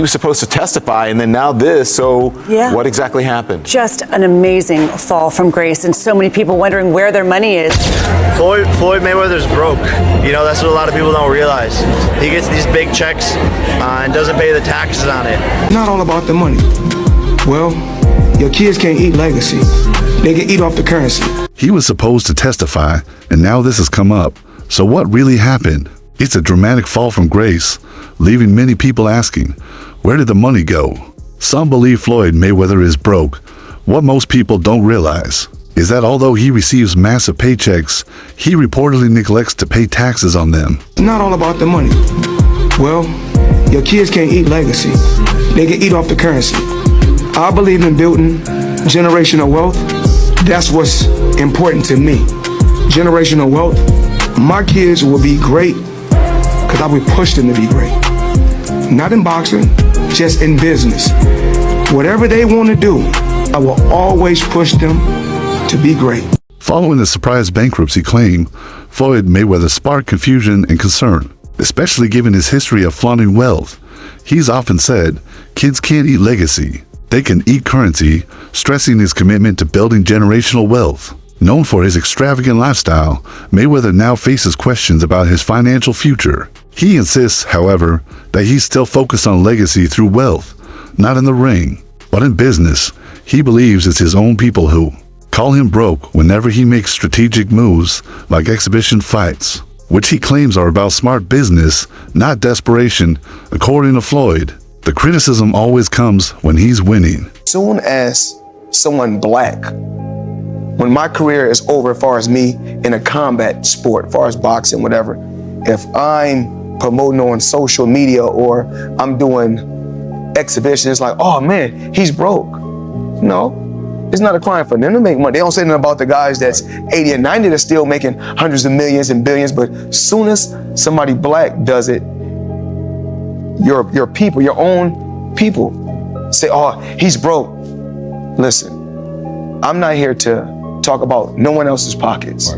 he was supposed to testify, and then now this. So Yeah. what exactly happened? Just an amazing fall from grace, and so many people wondering where their money is. Floyd Mayweather's broke. You know, that's what a lot of people don't realize. He gets these big checks and doesn't pay the taxes on it. Not all about the money. Well, your kids can't eat legacy. They can eat off the currency. He was supposed to testify, and now this has come up. So what really happened? It's a dramatic fall from grace, leaving many people asking, where did the money go? Some believe Floyd Mayweather is broke. What most people don't realize is that although he receives massive paychecks, he reportedly neglects to pay taxes on them. Not all about the money. Well, your kids can't eat legacy. They can eat off the currency. I believe in building generational wealth. That's what's important to me. Generational wealth. My kids will be great because I will push them to be great. Not in boxing, just in business. Whatever they want to do, I will always push them to be great. Following the surprise bankruptcy claim, Floyd Mayweather sparked confusion and concern, especially given his history of flaunting wealth. He's often said, kids can't eat legacy, they can eat currency, stressing his commitment to building generational wealth. Known for his extravagant lifestyle, Mayweather now faces questions about his financial future. He insists, however, that he's still focused on legacy through wealth, not in the ring, but in business. He believes it's his own people who call him broke whenever he makes strategic moves like exhibition fights, which he claims are about smart business, not desperation. According to Floyd, the criticism always comes when he's winning. Soon as someone black, when my career is over as far as me in a combat sport, as far as boxing, whatever, if I'm promoting on social media or I'm doing exhibitions, it's like, oh man, he's broke. No, it's not a crime for them to make money. They don't say nothing about the guys that's 80 and 90 that's still making hundreds of millions and billions, but as soon as somebody black does it, your people, your own people say, oh, he's broke. Listen, I'm not here to talk about no one else's pockets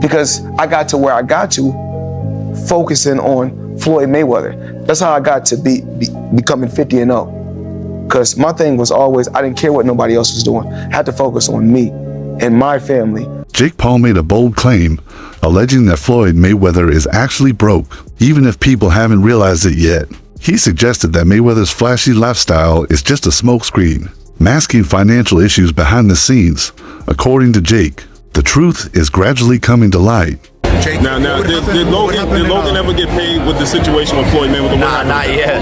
because I got to where I got to focusing on Floyd Mayweather. That's how I got to becoming 50-0. Because my thing was always, I didn't care what nobody else was doing. I had to focus on me and my family. Jake Paul made a bold claim, alleging that Floyd Mayweather is actually broke, even if people haven't realized it yet. He suggested that Mayweather's flashy lifestyle is just a smokescreen, masking financial issues behind the scenes. According to Jake, the truth is gradually coming to light. Now, did Logan ever get paid with the situation with Floyd Mayweather? Nah, not yet.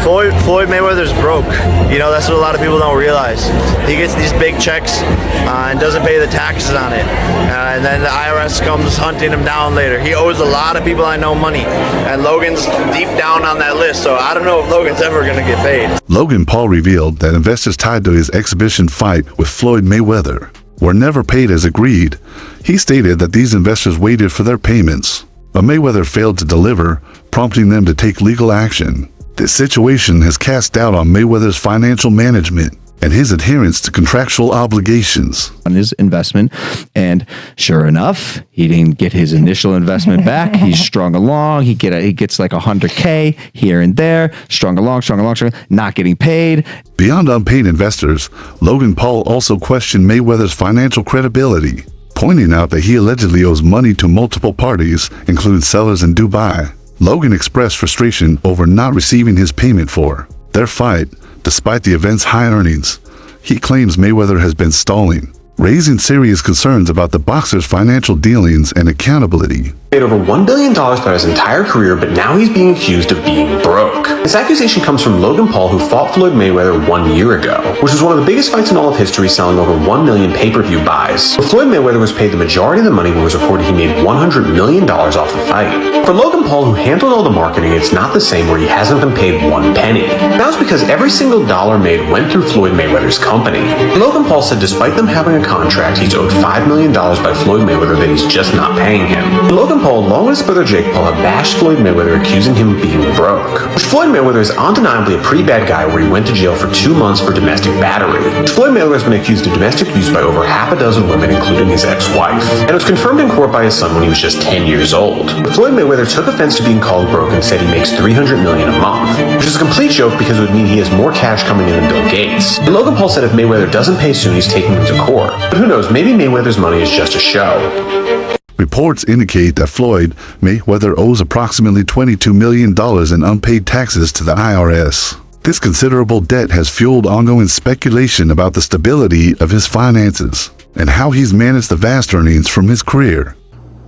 Floyd Mayweather's broke. You know, that's what a lot of people don't realize. He gets these big checks and doesn't pay the taxes on it. And then the IRS comes hunting him down later. He owes a lot of people I know money. And Logan's deep down on that list, so I don't know if Logan's ever going to get paid. Logan Paul revealed that investors tied to his exhibition fight with Floyd Mayweather were never paid as agreed. He stated that these investors waited for their payments, but Mayweather failed to deliver, prompting them to take legal action. This situation has cast doubt on Mayweather's financial management and his adherence to contractual obligations. On his investment, and sure enough, he didn't get his initial investment back. He's strung along. He gets like $100K here and there, strung along, not getting paid. Beyond unpaid investors, Logan Paul also questioned Mayweather's financial credibility, pointing out that he allegedly owes money to multiple parties, including sellers in Dubai. Logan expressed frustration over not receiving his payment for their fight, despite the event's high earnings. He claims Mayweather has been stalling, raising serious concerns about the boxer's financial dealings and accountability. Made over $1 billion throughout his entire career, but now he's being accused of being broke. This accusation comes from Logan Paul, who fought Floyd Mayweather 1 year ago, which was one of the biggest fights in all of history, selling over 1 million pay-per-view buys. But Floyd Mayweather was paid the majority of the money when it was reported he made $100 million off the fight. For Logan Paul, who handled all the marketing, it's not the same where he hasn't been paid one penny. That's because every single dollar made went through Floyd Mayweather's company. Logan Paul said despite them having a contract, he's owed $5 million by Floyd Mayweather that he's just not paying him. Logan Logan Paul, along with his brother Jake Paul, have bashed Floyd Mayweather, accusing him of being broke. Which Floyd Mayweather is undeniably a pretty bad guy, where he went to jail for 2 months for domestic battery. Floyd Mayweather has been accused of domestic abuse by over half a dozen women, including his ex-wife, and it was confirmed in court by his son when he was just 10 years old. Floyd Mayweather took offense to being called broke and said he makes $300 million a month, which is a complete joke because it would mean he has more cash coming in than Bill Gates. And Logan Paul said if Mayweather doesn't pay soon, he's taking him to court. But who knows, maybe Mayweather's money is just a show. Reports indicate that Floyd Mayweather owes approximately $22 million in unpaid taxes to the IRS. This considerable debt has fueled ongoing speculation about the stability of his finances and how he's managed the vast earnings from his career.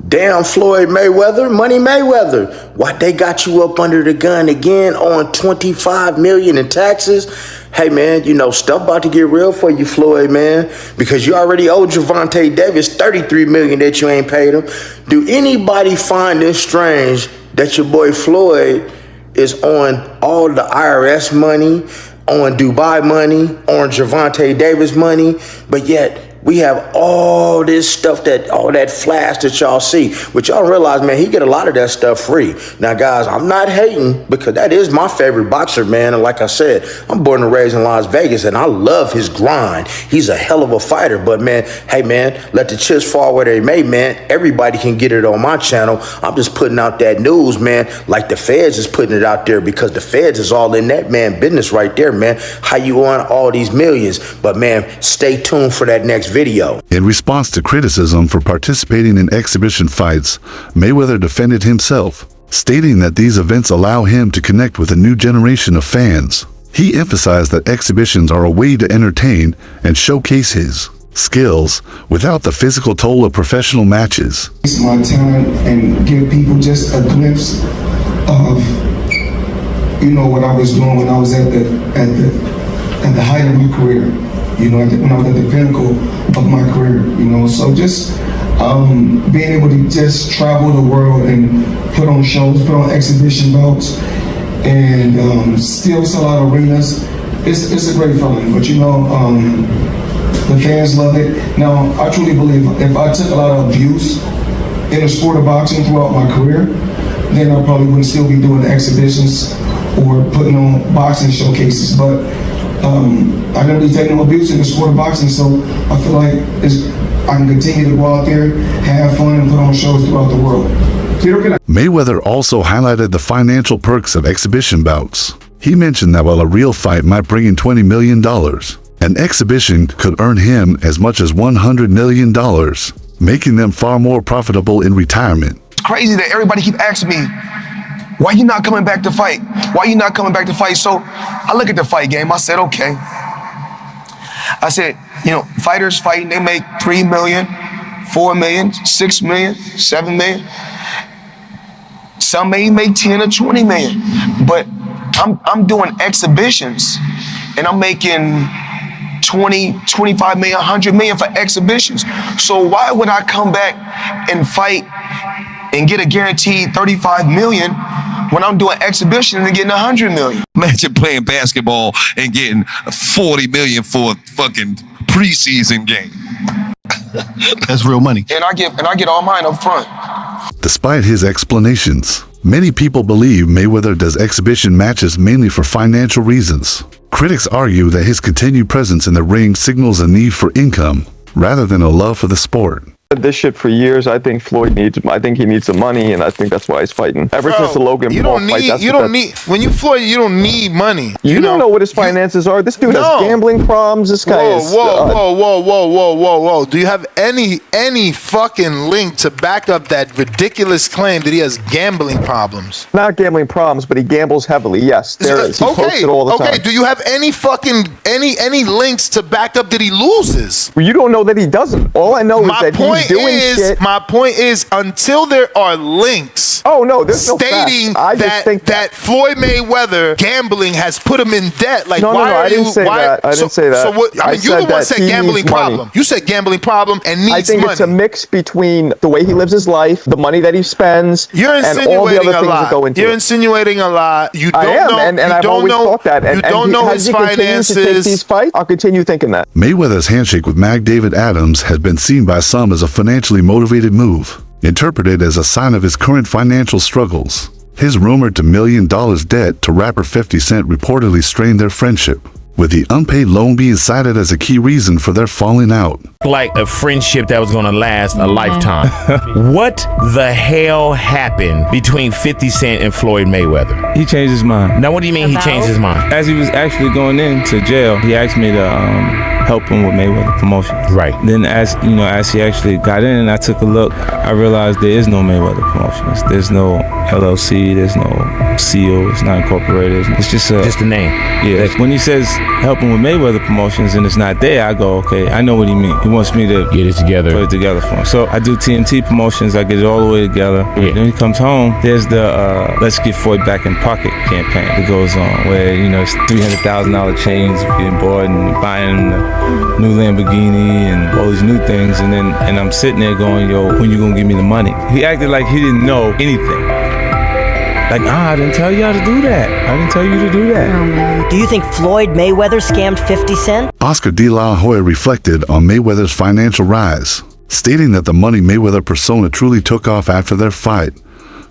Damn, Floyd Mayweather, Money Mayweather. What, they got you up under the gun again on $25 million in taxes? Hey, man, you know, stuff about to get real for you, Floyd, man, because you already owe Gervonta Davis $33 million that you ain't paid him. Do anybody find this strange that your boy Floyd is on all the IRS money, on Dubai money, on Gervonta Davis money, but yet we have all this stuff, all that flash that y'all see, but y'all realize, man, he get a lot of that stuff free. Now, guys, I'm not hating because that is my favorite boxer, man. And like I said, I'm born and raised in Las Vegas, and I love his grind. He's a hell of a fighter. But, man, hey, man, let the chips fall where they may, man. Everybody can get it on my channel. I'm just putting out that news, man, like the feds is putting it out there, because the feds is all in that, man, business right there, man. How you on all these millions? But, man, stay tuned for that next video. In response to criticism for participating in exhibition fights, Mayweather defended himself, stating that these events allow him to connect with a new generation of fans. He emphasized that exhibitions are a way to entertain and showcase his skills without the physical toll of professional matches. It's my talent and give people just a glimpse of, you know, what I was doing when I was at the height of my career. You know, when I was at the pinnacle of my career, you know, so just being able to just travel the world and put on shows, put on exhibition bouts, and still sell out arenas, it's a great feeling. But you know, the fans love it. Now, I truly believe if I took a lot of abuse in the sport of boxing throughout my career, then I probably wouldn't still be doing the exhibitions or putting on boxing showcases. But I never really taken no abuse in the sport of boxing, so I feel like I can continue to go out there, have fun, and put on shows throughout the world. Mayweather also highlighted the financial perks of exhibition bouts. He mentioned that while a real fight might bring in $20 million, an exhibition could earn him as much as $100 million, making them far more profitable in retirement. It's crazy that everybody keep asking me, why you not coming back to fight? Why you not coming back to fight? So I look at the fight game. I said, okay. I said, you know, fighters fighting, they make $3 million, $4 million, $6 million, $7 million. Some may make 10 or 20 million. But I'm doing exhibitions and I'm making 20, 25 million, 100 million for exhibitions. So why would I come back and fight and get a guaranteed 35 million when I'm doing exhibitions and getting 100 million? Imagine playing basketball and getting 40 million for a fucking preseason game. That's real money. And I get all mine up front. Despite his explanations, many people believe Mayweather does exhibition matches mainly for financial reasons. Critics argue that his continued presence in the ring signals a need for income rather than a love for the sport. This shit for years. I think I think he needs some money, and I think that's why he's fighting. Ever since the Logan Paul fight, when you Floyd, you don't need money. You don't know what his finances are. This dude has gambling problems. This guy is. Whoa. Do you have any fucking link to back up that ridiculous claim that he has gambling problems? Not gambling problems, but he gambles heavily. Yes, there is. He posts it all the time. Okay. Do you have any fucking any links to back up that he loses? Well, you don't know that he doesn't. All I know is that he's doing shit. My point is, until there are links stating that Floyd Mayweather gambling has put him in debt, like I didn't say that. I didn't say that. So what? I mean, you the one said gambling problem. You said gambling problem and needs money. I think it's a mix between the way he lives his life, the money that he spends, and all the other things that go into it. You're insinuating a lot. You don't know. And I've always thought that. You don't know his finances. To take these fights, I'll continue thinking that. Mayweather's handshake with David Adams has been seen by some as a financially motivated move. interpreted as a sign of his current financial struggles. His rumored $1 million debt to rapper 50 Cent reportedly strained their friendship, with the unpaid loan being cited as a key reason for their falling out. Like a friendship that was gonna last a lifetime. What the hell happened between 50 Cent and Floyd Mayweather? He changed his mind. Now what do you mean he changed his mind? As he was actually going into jail, he asked me to help him with Mayweather Promotions. Right. Then as he actually got in and I took a look, I realized there is no Mayweather Promotions. There's no LLC, there's no seal, it's not incorporated. It's just a name. Yeah. When he says helping with Mayweather Promotions and it's not there, I go, okay, I know what he means. He wants me to get it together. Put it together for him. So I do TNT Promotions, I get it all the way together. Yeah. Then he comes home, there's the Let's Get Floyd Back in Pocket campaign that goes on, where, it's $300,000 chains getting bought and buying the new Lamborghini and all these new things, and I'm sitting there going, yo, when you gonna give me the money? He acted like he didn't know anything. Like, I didn't tell you how to do that. I didn't tell you to do that. Do you think Floyd Mayweather scammed 50 Cent? Oscar De La Hoya reflected on Mayweather's financial rise, stating that the money Mayweather persona truly took off after their fight.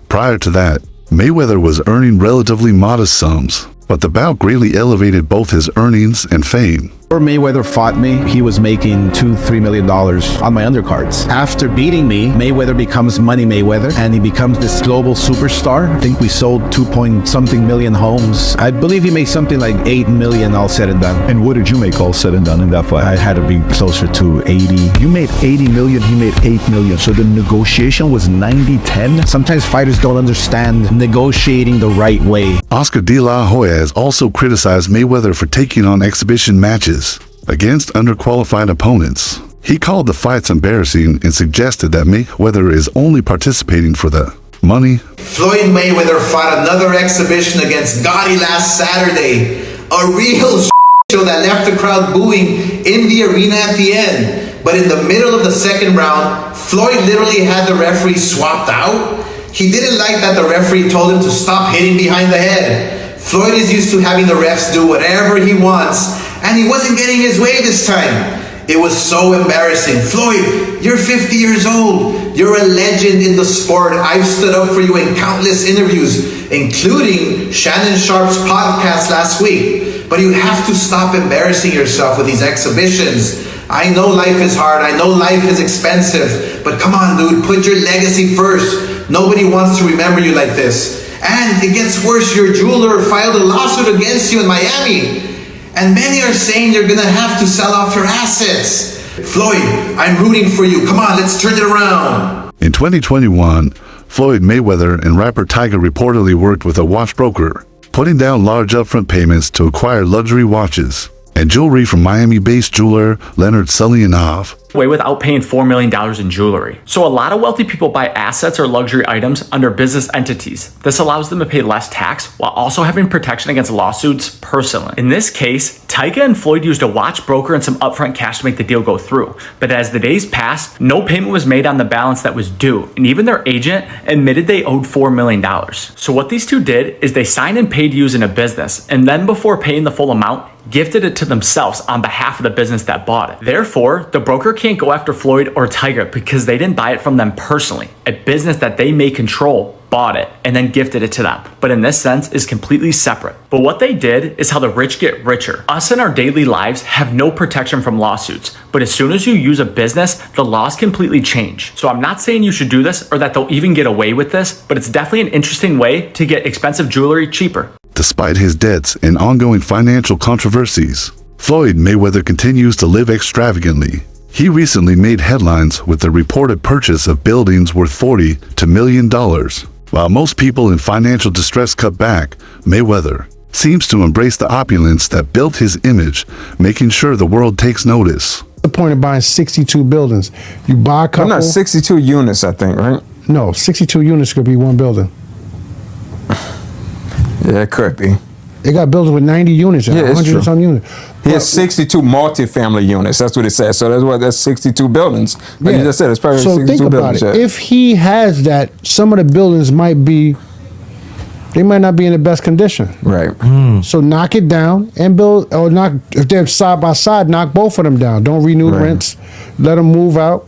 Prior to that, Mayweather was earning relatively modest sums, but the bout greatly elevated both his earnings and fame. Before Mayweather fought me, he was making $2-3 million on my undercards. After beating me, Mayweather becomes Money Mayweather, and he becomes this global superstar. I think we sold 2-point-something million homes. I believe he made something like $8 million all said and done. And what did you make all said and done in that fight? I had to be closer to 80. You made 80 million, he made 8 million. So the negotiation was 90-10? Sometimes fighters don't understand negotiating the right way. Oscar De La Hoya has also criticized Mayweather for taking on exhibition matches against underqualified opponents. He called the fights embarrassing and suggested that Mayweather is only participating for the money. Floyd Mayweather fought another exhibition against Gotti last Saturday. A real show that left the crowd booing in the arena at the end. But in the middle of the second round, Floyd literally had the referee swapped out. He didn't like that the referee told him to stop hitting behind the head. Floyd is used to having the refs do whatever he wants, and he wasn't getting his way this time. It was so embarrassing. Floyd, you're 50 years old. You're a legend in the sport. I've stood up for you in countless interviews, including Shannon Sharp's podcast last week. But you have to stop embarrassing yourself with these exhibitions. I know life is hard. I know life is expensive. But come on, dude, put your legacy first. Nobody wants to remember you like this. And it gets worse. Your jeweler filed a lawsuit against you in Miami. And many are saying you're gonna have to sell off your assets. Floyd, I'm rooting for you. Come on, let's turn it around. In 2021, Floyd Mayweather and rapper Tyga reportedly worked with a watch broker, putting down large upfront payments to acquire luxury watches and jewelry from Miami-based jeweler Leonard Selianov. Way without paying $4 million in jewelry. So a lot of wealthy people buy assets or luxury items under business entities. This allows them to pay less tax while also having protection against lawsuits personally. In this case, Tyga and Floyd used a watch broker and some upfront cash to make the deal go through. But as the days passed, no payment was made on the balance that was due, and even their agent admitted they owed $4 million. So what these two did is they signed and paid using a business, and then before paying the full amount, gifted it to themselves on behalf of the business that bought it. Therefore, the broker can't go after Floyd or Tyga because they didn't buy it from them personally. A business that they may control bought it and then gifted it to them, but in this sense is completely separate. But what they did is how the rich get richer. Us in our daily lives have no protection from lawsuits, but as soon as you use a business, the laws completely change. So I'm not saying you should do this or that they'll even get away with this, but it's definitely an interesting way to get expensive jewelry cheaper. Despite his debts and ongoing financial controversies, Floyd Mayweather continues to live extravagantly. He recently made headlines with the reported purchase of buildings worth $40 million. While most people in financial distress cut back, Mayweather seems to embrace the opulence that built his image, making sure the world takes notice. The point of buying 62 buildings. You buy a couple. No, 62 units, I think, right? No, 62 units could be one building. Yeah, it could be. They got buildings with 90 units, yeah, 100 and some units. He has 62 multi-family units. That's what it says. So that's 62 buildings. Like you just said, it's probably so 62 think about buildings. it. Yeah. If he has that, some of the buildings might not be in the best condition. Right. So knock it down and build, or knock, if they're side by side, knock both of them down. Don't renew rents. Let them move out,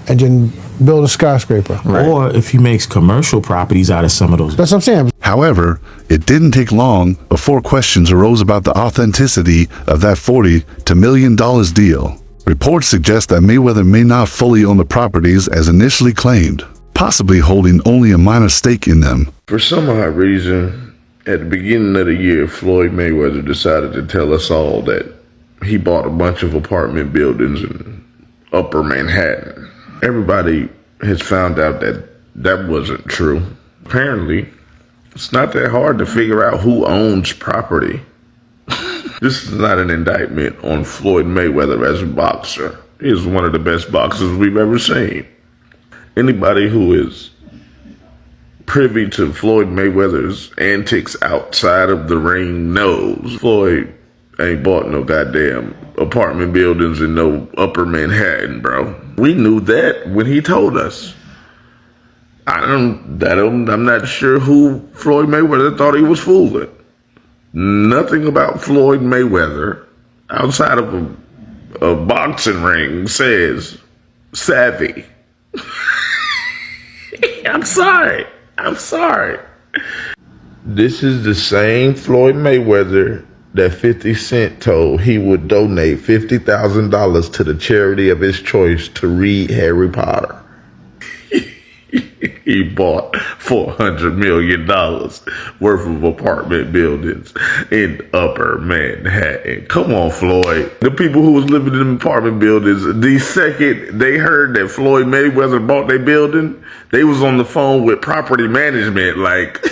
and then build a skyscraper. Or if he makes commercial properties out of some of those. That's what I'm saying. However, it didn't take long before questions arose about the authenticity of that $40 to $1 million deal. Reports suggest that Mayweather may not fully own the properties as initially claimed, possibly holding only a minor stake in them. For some odd reason, at the beginning of the year, Floyd Mayweather decided to tell us all that he bought a bunch of apartment buildings in Upper Manhattan. Everybody has found out that that wasn't true. Apparently, it's not that hard to figure out who owns property. This is not an indictment on Floyd Mayweather as a boxer. He is one of the best boxers we've ever seen. Anybody who is privy to Floyd Mayweather's antics outside of the ring knows Floyd ain't bought no goddamn apartment buildings in no Upper Manhattan, bro. We knew that when he told us. I'm not sure who Floyd Mayweather thought he was fooling. Nothing about Floyd Mayweather outside of a boxing ring says savvy. I'm sorry. This is the same Floyd Mayweather that 50 Cent told he would donate $50,000 to the charity of his choice to read Harry Potter. He bought $400 million worth of apartment buildings in Upper Manhattan. Come on, Floyd. The people who was living in apartment buildings, the second they heard that Floyd Mayweather bought their building, they was on the phone with property management like,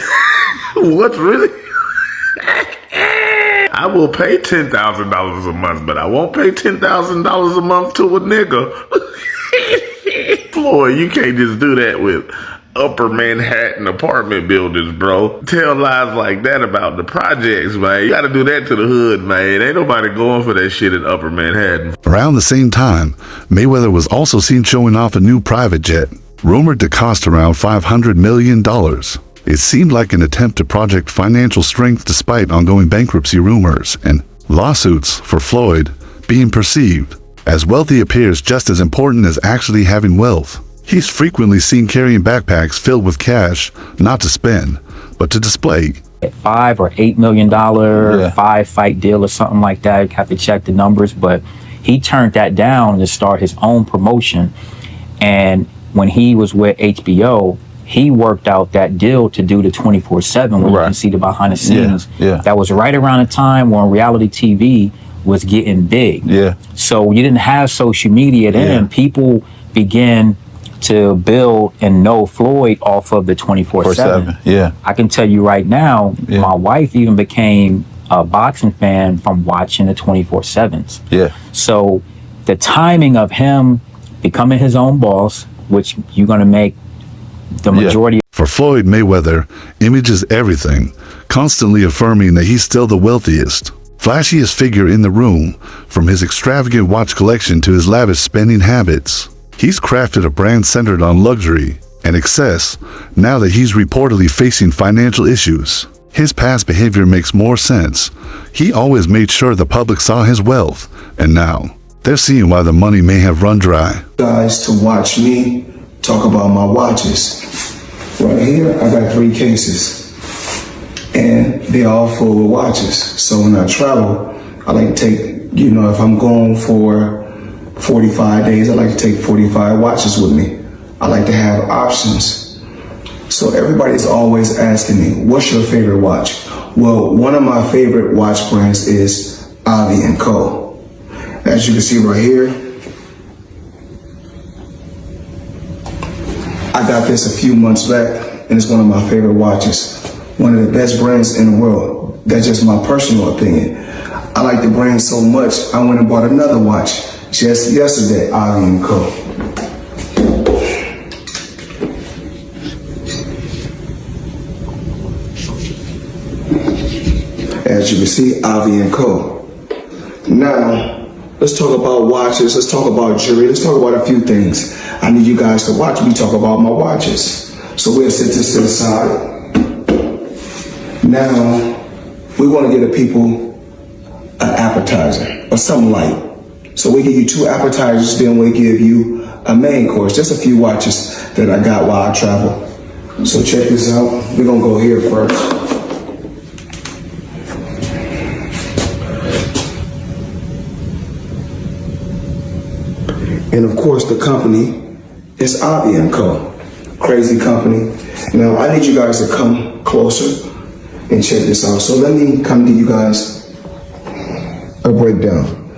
what's really? I will pay $10,000 a month, but I won't pay $10,000 a month to a nigga. Floyd, you can't just do that with Upper Manhattan apartment buildings, bro. Tell lies like that about the projects, man. You gotta do that to the hood, man. Ain't nobody going for that shit in Upper Manhattan. Around the same time, Mayweather was also seen showing off a new private jet, rumored to cost around $500 million. It seemed like an attempt to project financial strength despite ongoing bankruptcy rumors and lawsuits for Floyd being perceived as wealthy appears just as important as actually having wealth. He's frequently seen carrying backpacks filled with cash, not to spend, but to display. $5 or $8 million 5-fight deal or something like that. You have to check the numbers, but he turned that down to start his own promotion. And when he was with HBO, he worked out that deal to do the 24/7 where you can see the behind the scenes. That was right around the time when reality TV was getting big. So you didn't have social media then. People began to build and know Floyd off of the 24/7. I can tell you right now, my wife even became a boxing fan from watching the 24/7s. So the timing of him becoming his own boss, which you're going to make the majority. For Floyd Mayweather, image is everything, constantly affirming that he's still the wealthiest, flashiest figure in the room, from his extravagant watch collection to his lavish spending habits. He's crafted a brand centered on luxury and excess now that he's reportedly facing financial issues. His past behavior makes more sense. He always made sure the public saw his wealth, and now they're seeing why the money may have run dry. Guys to watch me talk about my watches. Right here, I got 3 cases, and they're all full of watches. So when I travel, I like to take, if I'm going for 45 days, I like to take 45 watches with me. I like to have options. So everybody's always asking me, what's your favorite watch? Well, one of my favorite watch brands is Avi & Co. As you can see right here, I got this a few months back, and it's one of my favorite watches. One of the best brands in the world. That's just my personal opinion. I like the brand so much, I went and bought another watch just yesterday, Avi & Co. As you can see, Avi & Co. Now, let's talk about watches, let's talk about jewelry, let's talk about a few things. I need you guys to watch me talk about my watches. So we'll set this to the side. Now, we want to give the people an appetizer or something light. So we give you 2 appetizers, then we give you a main course, just a few watches that I got while I travel. So check this out. We're gonna go here first. And of course the company is Avi & Co. Crazy company. Now I need you guys to come closer and check this out. So let me come to you guys a breakdown.